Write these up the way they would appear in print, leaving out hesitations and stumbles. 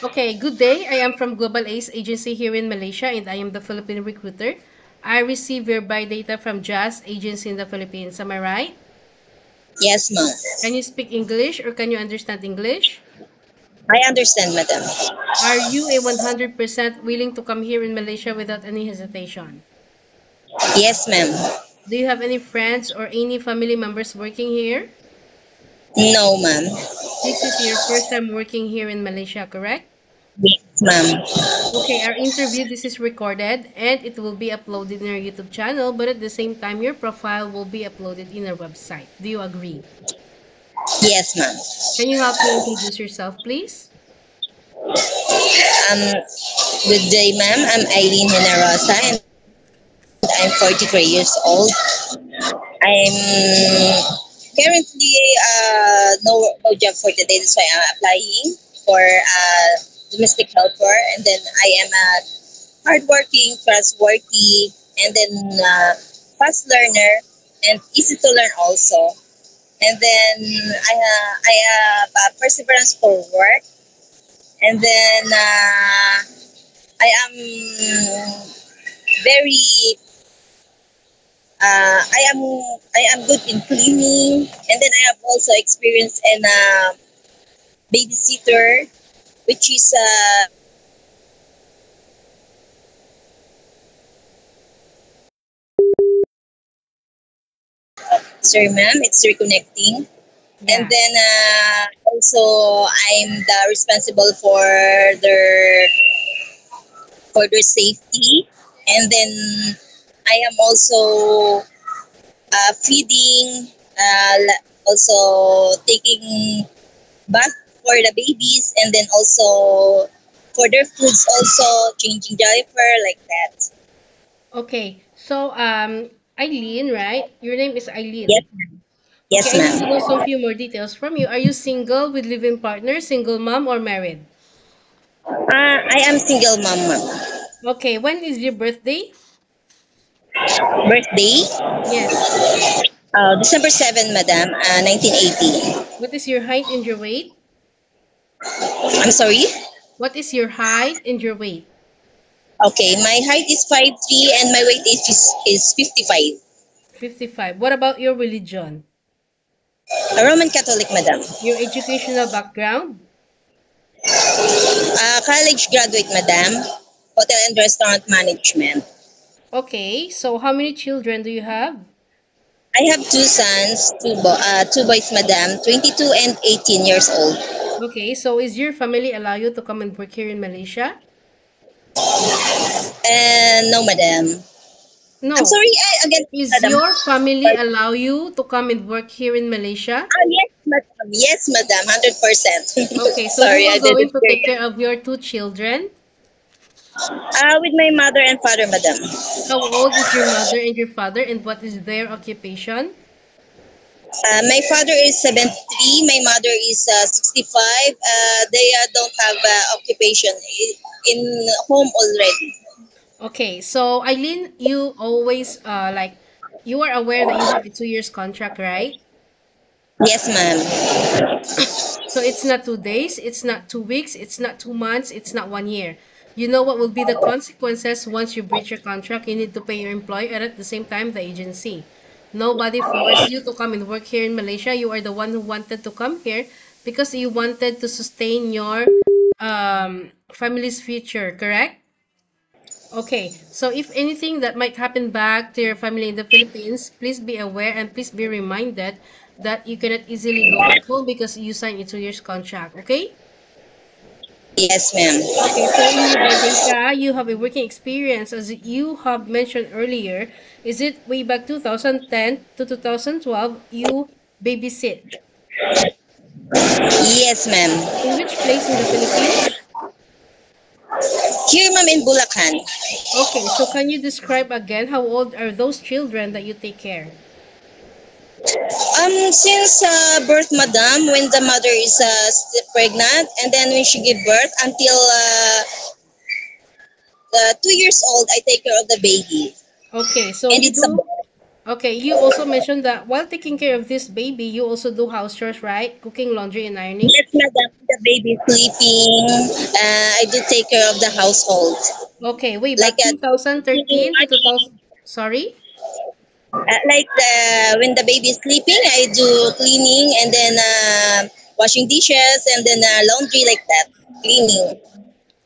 Okay, good day. I am from Global Ace Agency here in Malaysia and I am the Philippine recruiter. I receive your buy data from Jazz Agency in the Philippines. Am I right? Yes, ma'am. Can you speak English or can you understand English? I understand, madam. Are you a 100% willing to come here in Malaysia without any hesitation? Yes, ma'am. Do you have any friends or any family members working here? No, ma'am. This is your first time working here in Malaysia, correct? Yes, ma'am. Okay, our interview this is recorded and it will be uploaded in our YouTube channel, but at the same time your profile will be uploaded in our website. Do you agree? Yes, ma'am. Can you help me introduce yourself, please? Um, Good day, ma'am. I'm Eileen Generosa and I'm 43 years old. I'm currently no job for today. That's why I'm applying for domestic helper. And then I am a hardworking, trustworthy, and then fast learner and easy to learn also. And then I have perseverance for work. And then I am very I am good in cleaning, and then I have also experience in babysitter, which is sorry, ma'am, it's reconnecting. And Yeah. then also I'm the responsible for their safety, and then I am also feeding, also taking bath for the babies, and then also for their foods, also changing diaper like that. Okay. So, Eileen, right? Your name is Yes, Eileen. ma'am. Okay, Yes, I need to know ma'am. some few more details from you. Are you single with living partner, single mom, or married? I am single mom, ma'am. Okay, when is your birthday? Birthday, Yes. December 7, madam, 1980. What is your height and your weight? I'm sorry. What is your height and your weight? Okay, my height is 5'3" and my weight is 55. 55. What about your religion? A Roman Catholic, madam. Your educational background? College graduate, madam. Hotel and restaurant management. Okay, so how many children do you have? I have two sons, two boys, madam, 22 and 18 years old. Okay, so is your family allow you to come and work here in Malaysia? And no, madam. I'm No. sorry, again, Is madam. your family allow you to come and work here in Malaysia? Yes, madam. Yes, madam, 100%. Okay, so who Sorry, I will going didn't to hear take you. care of your two children? With my mother and father, madam. How old is your mother and your father and what is their occupation? My father is 73, my mother is 65. They don't have occupation in home already. Okay, so Eileen, you always you are aware that you have a 2 years contract, right? Yes, ma'am. So it's not 2 days, it's not 2 weeks, it's not 2 months, it's not 1 year. You know what will be the consequences once you breach your contract? You need to pay your employer and at the same time the agency. Nobody forced you to come and work here in Malaysia. You are the one who wanted to come here because you wanted to sustain your family's future, correct? Okay, so if anything that might happen back to your family in the Philippines, please be aware and please be reminded that you cannot easily go back home because you signed a 2 years contract, okay? Yes, ma'am. Okay, so in your data, you have a working experience as you have mentioned earlier. Is it way back 2010 to 2012 you babysit? Yes, ma'am. In which place in the Philippines? Here, ma'am, in Bulacan. Okay, so can you describe again how old are those children that you take care? Since birth, madam, when the mother is still pregnant, and then when she give birth until 2 years old, I take care of the baby, Okay, so and you it's a do. boy. Okay, you also mentioned that while taking care of this baby, you also do house chores, right? Cooking, laundry, and ironing. Yes, madam. baby sleeping, I do take care of the household. Okay, way Like back 2013 to 2000. Sorry? when the baby is sleeping, I do cleaning and then washing dishes and then laundry like that. Cleaning.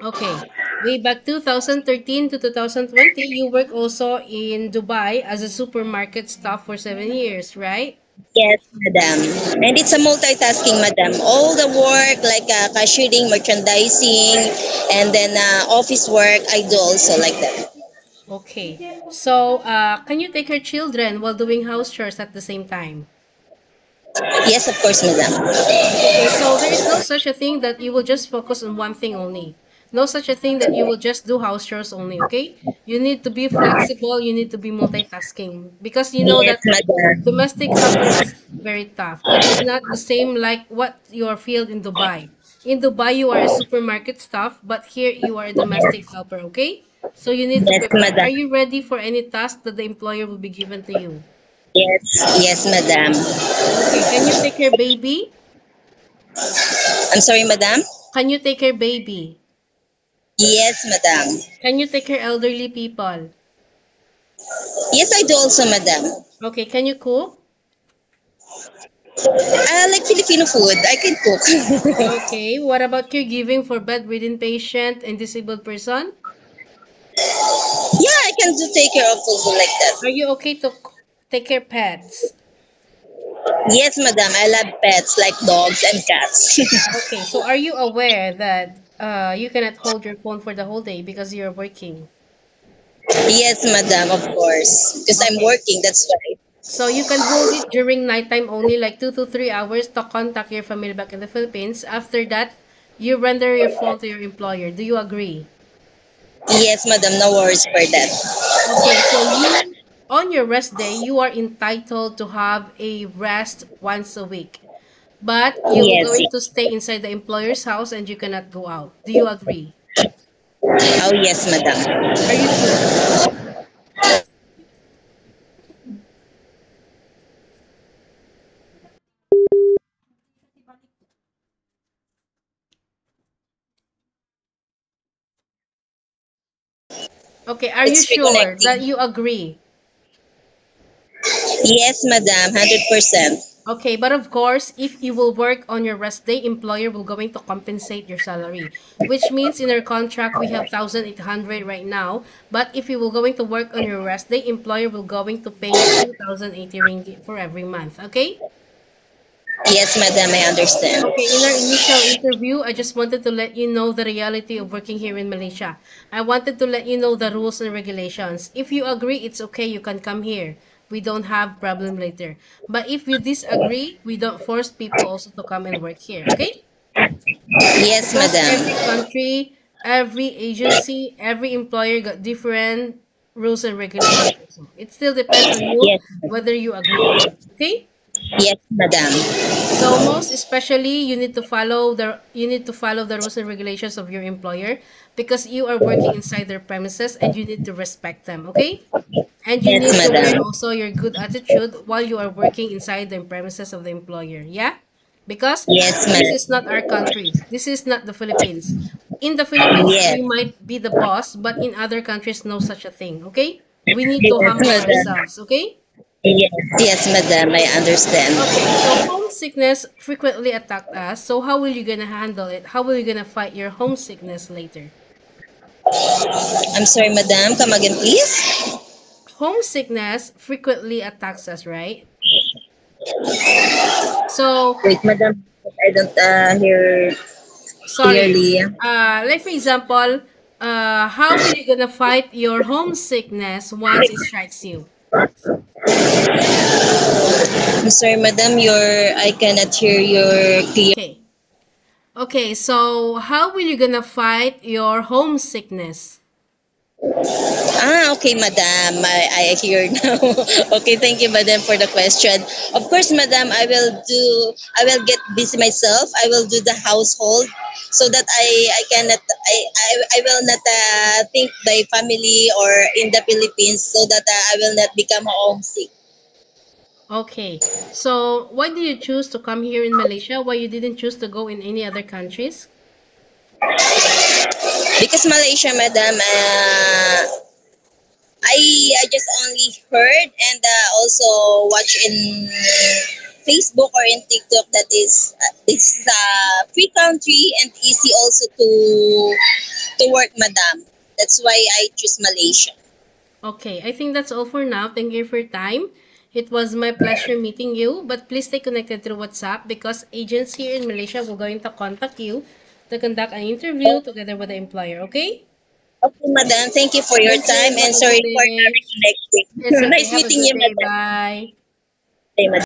Okay. Way back 2013 to 2020, you work also in Dubai as a supermarket staff for 7 years, right? Yes, madam. And it's a multitasking, madam. All the work like cashiering, merchandising, and then office work, I do also like that. Okay. So, can you take your children while doing house chores at the same time? Yes, of course, madam. Okay, so there is no such a thing that you will just focus on one thing only. No such a thing that you will just do house chores only, okay? You need to be flexible, you need to be multitasking because you know Yes, that madam. domestic helper is very tough. It is not the same like what you are filled in Dubai. In Dubai, you are a supermarket staff, but here you are a domestic helper, okay? So you need to Yes, prepare. Are madam. you ready for any task that the employer will be given to you? Yes, yes, madam. Okay, can you take care baby? I'm sorry, madam. Can you take care baby? Yes, madam. Can you take care elderly people? Yes, I do also, madam. Okay, can you cook? I like Filipino food. I can cook. Okay, what about caregiving for bedridden patient and disabled person? Yeah, I can do take care of food like that. Are you okay to take care pets? Yes, madam. I love pets like dogs and cats. Okay, so are you aware that you cannot hold your phone for the whole day because you're working? Yes, madam, of course. Because I'm Okay, working, that's why. so you can hold it during nighttime only, like 2 to 3 hours to contact your family back in the Philippines. After that, you render your phone to your employer. Do you agree? Yes, madam. No worries for that. Okay, so you, on your rest day, you are entitled to have a rest once a week. But you will Yes. going to stay inside the employer's house and you cannot go out. Do you agree? Oh, yes, madam. Are you sure? Okay, are you It's sure that reconnecting. you agree? Yes, madam. 100%. Okay, but of course, if you will work on your rest day, employer will going to compensate your salary, which means in our contract we have 1,800 right now. But if you will going to work on your rest day, employer will going to pay you 2,080 ringgit for every month. Okay. Yes, madam. I understand. Okay, in our initial interview, I just wanted to let you know the reality of working here in Malaysia. I wanted to let you know the rules and regulations. If you agree, it's okay, you can come here. We don't have problem later. But if you disagree, we don't force people also to come and work here, okay? Yes, Because every madam. country, every agency, every employer got different rules and regulations also. It still depends on you Yes. whether you agree or not, okay? Yes, madam. So most especially you need to follow the rules and regulations of your employer because you are working inside their premises and you need to respect them, okay? And you Yes, need to learn madam. also your good attitude while you are working inside the premises of the employer, yeah? Because Yes, this is madam. not our country. This is not the Philippines. In the Philippines, Yes. we might be the boss, but in other countries, no such a thing, okay? We need to Yes, humble madam. ourselves, okay? Yes, yes, madam. I understand. Okay, so homesickness frequently attacked us. So how will you gonna handle it? How will you gonna fight your homesickness later? I'm sorry, madam. Come again, please. Homesickness frequently attacks us, right? So, Wait, madam. I don't hear sorry. clearly. Like for example, how will you gonna fight your homesickness once it strikes you? I'm sorry, madam. I cannot hear your clear. Okay. Okay, so how will you gonna fight your homesickness? Okay, madam. I hear now. Okay, thank you, madam, for the question. Of course, madam, I will get busy myself. I will do the household so that I cannot, I will not think the family or in the Philippines so that I will not become homesick. Okay. So why did you choose to come here in Malaysia? Why you didn't choose to go in any other countries? Because Malaysia, madam, I just only heard and also watch in Facebook or in TikTok that is this is a free country and easy also to work, madam. That's why I choose Malaysia. Okay, I think that's all for now. Thank you for your time. It was my pleasure meeting you, but please stay connected through WhatsApp because agents here in Malaysia will going to contact you to conduct an interview together with the employer, okay? Okay, madam. Thank you for your Thank time you. and Have a good sorry for not day. reconnecting. It's okay. Nice Have a meeting good you, day. madam. Bye. Okay, madam.